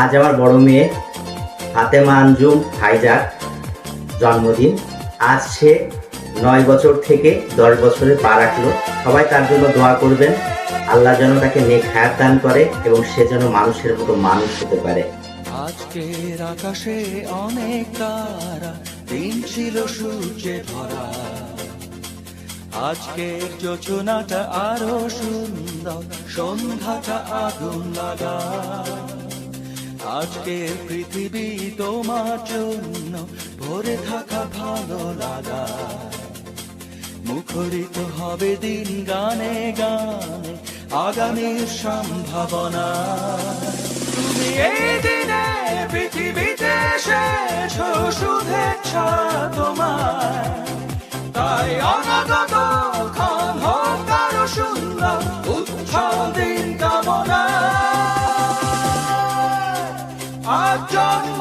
আজ আমার বড় মেয়ে ফাতেমা আঞ্জুম হাইজার জন্মদিন। আজ সে 9 বছর থেকে 10 বছরে পা রাখলো। সবাই তার জন্য দোয়া করবেন, আল্লাহ যেন তাকে নেক হায়াত দান করে এবং সে যেন মানুষের মতো মানুষ হতে পারে। আজকের আকাশে অনেক তারা, দিন ছিল সূর্যে ভরা। আজকের যোজনাটা আরো সুন্দর, সন্ধ্যাটা আগুন লাগা। আজকের পৃথিবী তোমার জন্য ভরে থাকা ভালো লাগা। মুখরিত হবে দিন গানে গানে, আগামীর সম্ভাবনা। তুমি এই দিনে পৃথিবীতে এসেছো, শুভেচ্ছা তোমার। তাই অনাগত ক্ষণ হোক আরো সুন্দর, উৎসব দিন কামনা। আজ জন্ম